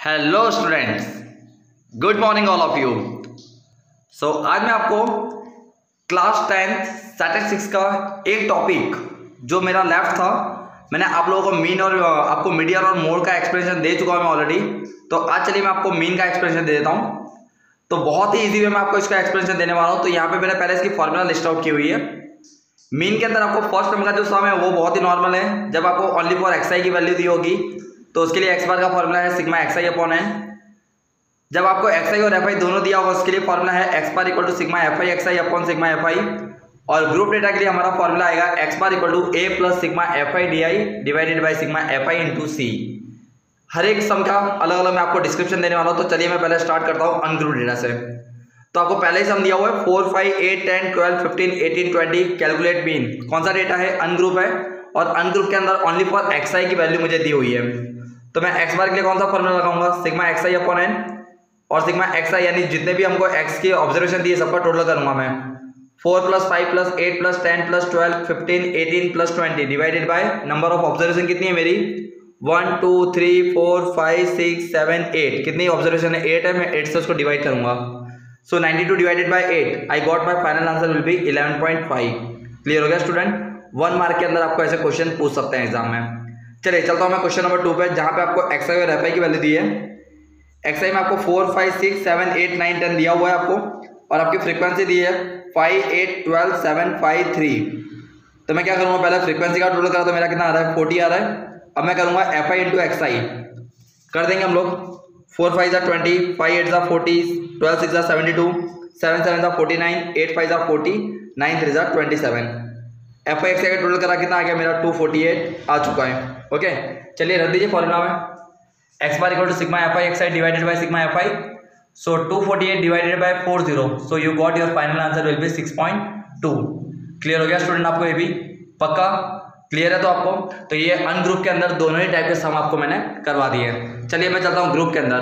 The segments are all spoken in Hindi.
Hello students, good morning all of you. So आज मैं आपको क्लास 10 स्टैटिस्टिक्स का एक टॉपिक जो मेरा लेफ्ट था, मैंने आप लोगों को मीन और आपको मीडियन और मोड का एक्सप्लेनेशन दे चुका हूं मैं ऑलरेडी। तो आज चलिए मैं आपको मीन का एक्सप्लेनेशन दे देता हूं। तो बहुत ही इजी वे में आपको इसका एक्सप्लेनेशन देने वाला हूं। तो यहाँ पे मैंने पहले इसकी फॉर्मूला लिस्ट आउट की हुई है। मीन के अंदर आपको फर्स्ट टर्म का जो सम है वो बहुत ही नॉर्मल है। जब आपको ओनली फॉर एक्स आई की वैल्यू दी होगी तो उसके लिए एक्स बार का फॉर्मूला है सिग्मा एक्स आई अपॉन है। जब आपको एक्स आई और एफ आई दोनों दिया होगा उसके लिए फॉर्मूला है X bar equal to sigma F I x I upon sigma F I. और ग्रुप डेटा के लिए हमारा फॉर्मूला आएगा X bar equal to A plus sigma F I D I divided by sigma F I into C. हर एक सम का अलग अलग मैं आपको डिस्क्रिप्शन देने वाला हूँ। तो चलिए मैं पहले स्टार्ट करता हूँ अनग्रुप डेटा से। तो आपको पहले ही सम दिया हुआ है 4, 5, 8, 10, 12, 15, 18, 20 कैलकुलेट मीन। कौन सा डेटा है? अनग्रुप है और अनग्रुप के अंदर ओनली फॉर एक्स आई की वैल्यू मुझे दी हुई है। तो मैं एक्स बार के लिए कौन सा फॉर्मूला लगाऊंगा? Sigma x I upon N और सिग्मा एक्स आई यानी जितने भी हमको एक्स की ऑब्जर्वेशन दिए सबका टोटल करूंगा मैं 4 + 5 + 8 + 10 + 12 15 18 + 20 divided by number of observation कितनी है मेरी 1 2 3 4 5 6 7 8। कितनी ऑब्जर्वेशन है? 8 है। मैं 8 से उसको डिवाइड करूंगा। सो 92 divided by 8 I got my final answer will B 11.5। Clear हो गया स्टूडेंट? 1 मार्क के अंदर आपको ऐसे क्वेश्चन पूछ सकते हैं एग्जाम में। चलिए चलता हूं मैं क्वेश्चन नंबर 2 पे, जहां पे आपको एक्स आई और एफ आई की वैल्यू दी है। एक्स आई में आपको 4 5 6 7 8 9 10 दिया हुआ है आपको और आपकी फ्रीक्वेंसी दी है 5 8 12 7 5 3। तो मैं क्या करूंगा? पहले फ्रीक्वेंसी का टोटल करा तो मेरा कितना आ रहा है 40 आ रहा है। अब मैं करूंगा एफ आई इंटू एक्स आई कर देंगे हम लोग। 4 5 = 20 5 8 = 40 12 6 = 72 7 7 = 49 8 5 = 40 9 3 = 27। एफ आई एक्स आई का टोटल करा कितना आ गया मेरा 248 आ चुका है। ओके चलिए रख दीजिए फॉर्मूला में x bar equal to sigma F I x i divided by sigma F i. So 248 divided by 40 so you got your final answer will be 6.2। Clear हो गया स्टूडेंट? आपको ये भी पक्का क्लियर है? तो आपको तो ये अनग्रुप के अंदर दोनों ही टाइप के सम आपको मैंने करवा दिए हैं। चलिए मैं चलता हूँ ग्रुप के अंदर।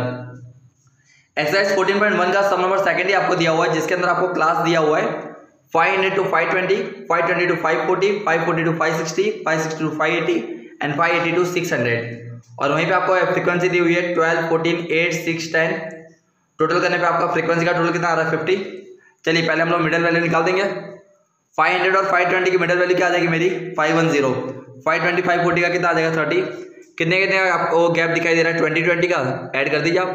एक्सरसाइज 14.1 का सम नंबर सेकंड ही आपको दिया हुआ है, जिसके अंदर आपको क्लास दिया हुआ है 500 to 520 520 to 540 540 to 560 560 to 580 and 580 to 600। और वहीं पे आपको फ्रीक्वेंसी दी हुई है 12 14 8 6 10। टोटल करने पे आपका फ्रीक्वेंसी का टोटल कितना आ रहा है 50। चलिए पहले हम लोग मिडिल वैल्यू निकाल देंगे। 500 और 520 की मिडिल वैल्यू क्या आ जाएगी मेरी 510। 520 540 का कितना आ जाएगा 30। कितने कितने आपको गैप दिखाई दे रहा है 20 20 का ऐड कर दीजिए आप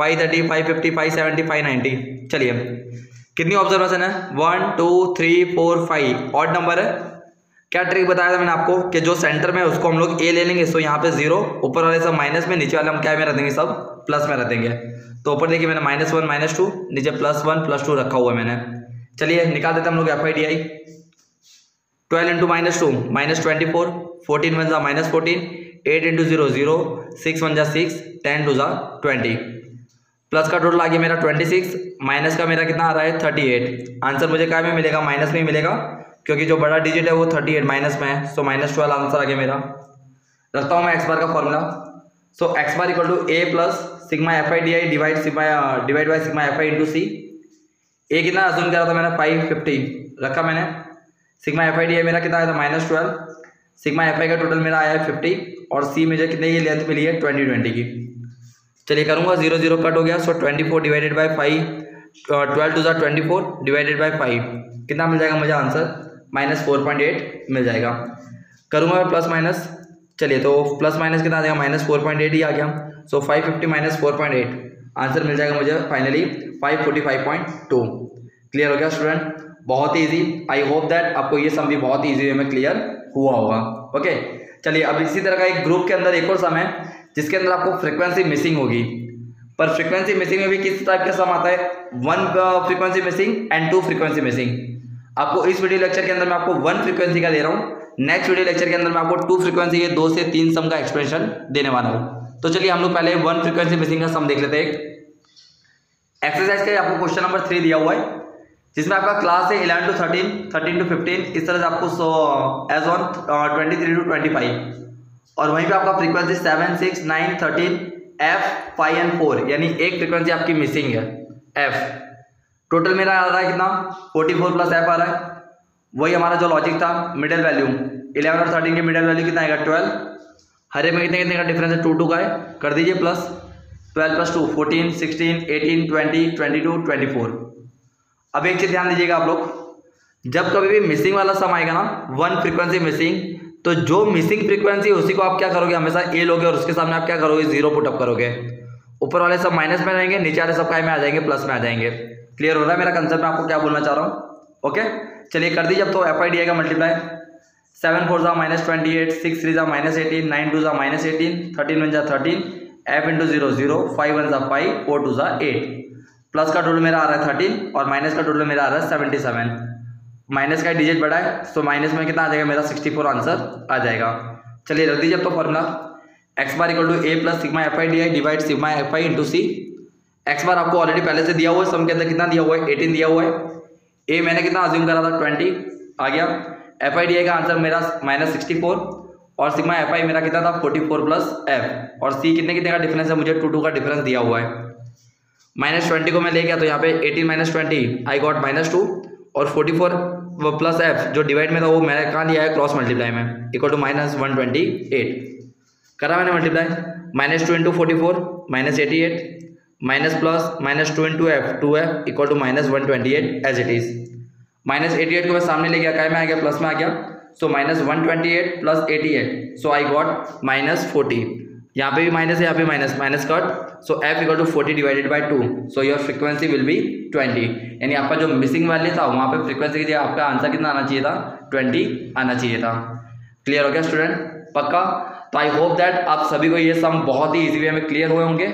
530 550 570 590। चलिए कितनी ऑब्जर्वेशन है 1 2 3 4 5 ऑड नंबर है। क्या ट्रिक बताया था मैंने आपको कि जो सेंटर में उसको हम लोग ए ले लेंगे। सो यहाँ पे 0, ऊपर वाले सब माइनस में, नीचे वाले हम क्या में रख देंगे सब प्लस में रख देंगे। तो ऊपर देखिए मैंने -1 -2 नीचे +1 +2 रखा हुआ है मैंने। चलिए निकाल देते हम लोग F I D I. 12 × -2 -24 14 1 -14 8 × 0 0 6 1 6 10 2 20। Plus का टोटल आ गया मेरा 26, माइनस का मेरा कितना आ रहा है 38। आंसर मुझे क्या में मिलेगा? माइनस में ही मिलेगा, क्योंकि जो बड़ा डिजिट है वो 38 माइनस में है। सो -12 आंसर आ गया मेरा। रखता हूँ मैं एक्स बार का formula. So X bar equal to A plus sigma F I D I divide by sigma F I into C. A कितना अज्यूम करा था मैंने 550 रखा मैंने। सिग्मा एफ आई डी आई मेरा कितना आया था -12। सिग्मा एफ आई का टोटल मेरा आया है 50 और सी मुझे कितने की लेंथ मिली है 20 20 की। चलिए करूंगा 0 0 कट हो गया। सो 24 डिवाइडेड बाई 5 12 2 24 डिवाइडेड बाई 5 कितना मिल जाएगा मुझे आंसर -4.8 मिल जाएगा। करूंगा मैं प्लस माइनस। चलिए तो प्लस माइनस कितना आ जाएगा -4.8 ही आ गया। सो 550 -4.8 आंसर मिल जाएगा मुझे फाइनली 545.2। क्लियर हो गया स्टूडेंट? बहुत ही ईजी। आई होप दैट आपको ये सम भी बहुत ईजी वे में क्लियर हुआ होगा। ओके चलिए अब इसी तरह का एक ग्रुप के अंदर एक और सम है जिसके अंदर आपको फ्रीक्वेंसी मिसिंग होगी। पर फ्रीक्वेंसी मिसिंग में भी किस टाइप का सम आता है 1 frequency missing and 2 frequency missing. आपको इस वीडियो लेक्चर के अंदर मैं आपको 1 फ्रीक्वेंसी का दे रहा हूँ। नेक्स्ट वीडियो लेक्चर के अंदर मैं आपको 2 फ्रीक्वेंसी के 2 से 3 सम का एक्सप्लेनेशन देने वाला हूँ। तो चलिए हम लोग पहले 1 फ्रीक्वेंसी मिसिंग का सम देख लेते हैं। एक्सरसाइज का आपको क्वेश्चन नंबर 3 दिया हुआ है, जिसमें आपका क्लास है 11 to 13 13 to 15 इस तरह से आपको एज ऑन 23 to 25। और वहीं पे आपका फ्रीक्वेंसी 7 6 9 13 F 5 एंड 4 यानी एक फ्रीक्वेंसी आपकी मिसिंग है F। टोटल मेरा आ रहा है कितना 44 प्लस F आ रहा है। वही हमारा जो लॉजिक था मिडिल वैल्यू 11 और 13 के मिडिल वैल्यू कितना आएगा 12। हरे में कितने कितने का डिफरेंस है 2 2 का है, कर दीजिए प्लस। 12 + 2 14, 16, 18, 20, 22, 24। अब एक चीज ध्यान दीजिएगा आप लोग, जब कभी भी मिसिंग वाला सम आएगा ना, वन फ्रीक्वेंसी मिसिंग, तो जो मिसिंग फ्रीक्वेंसी उसी को आप क्या करोगे, हमेशा ए लोगे और उसके सामने आप क्या करोगे, 0 पुटअप करोगे। ऊपर वाले सब माइनस में रहेंगे, नीचे वाले सब काय में आ जाएंगे, प्लस में आ जाएंगे। क्लियर हो रहा है मेरा कंसेप्ट, मैं आपको क्या बोलना चाह रहा हूँ। ओके चलिए कर दीजिए अब तो FIDI का मल्टीप्लाई। 7 4 -28, 6 3 -18, 9 2 -18, 13 1 13, f into 0 0, 5 1 5, 4 2 8। प्लस का टोटल मेरा आ रहा है 13 और माइनस का टोटल मेरा आ रहा है 77। माइनस का डिजिट बढ़ा है, तो माइनस में कितना आ जाएगा मेरा 64 आंसर आ जाएगा। चलिए रख दीजिए अब तो formula, x bar equal to a plus sigma FIDI divide sigma FI into C. X bar आपको ऑलरेडी पहले से दिया हुआ है, सम के अंदर कितना दिया हुआ है, 18 दिया हुआ है। a मैंने कितना अज्यूम करा था, 20 आ गया। FIDI का आंसर मेरा -64 और सिग्मा FI मेरा कितना था, 44 प्लस f, और c कितने का डिफरेंस है, मुझे 2 का डिफरेंस दिया हुआ है। -20 को मैं ले गया तो यहाँ पे 18 - 20 आई गॉट -2 और 44 प्लस f जो डिवाइड में था वो मैंने कहाँ लिया है, क्रॉस मल्टीप्लाई में, इक्वल टू -128 करा मैंने multiply. -2 into 44 -88 minus plus -2 into f 2f equal to -128 as it is. -88 को मैं सामने ले गया, काय में आ गया, प्लस में आ गया, सो -128 प्लस 88, सो आई गॉट -40। यहाँ पे भी माइनस है, यहाँ पे minus cut, so f equal to 40 divided by 2, so your frequency will be 20। यानी आपका जो मिसिंग वैल्यू था वहाँ पे फ्रीक्वेंसी की जगह आपका आंसर कितना आना चाहिए था, 20 आना चाहिए था। क्लियर हो गया स्टूडेंट, पक्का? तो आई होप दैट आप सभी को ये सम बहुत ही इजी वे में क्लियर हुए होंगे।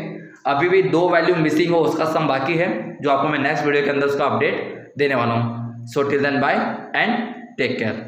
अभी भी 2 वैल्यू मिसिंग हो, उसका सम बाकी है, जो आपको मैं नेक्स्ट वीडियो के अंदर उसका अपडेट देने वाला हूँ। So till then bye and take care.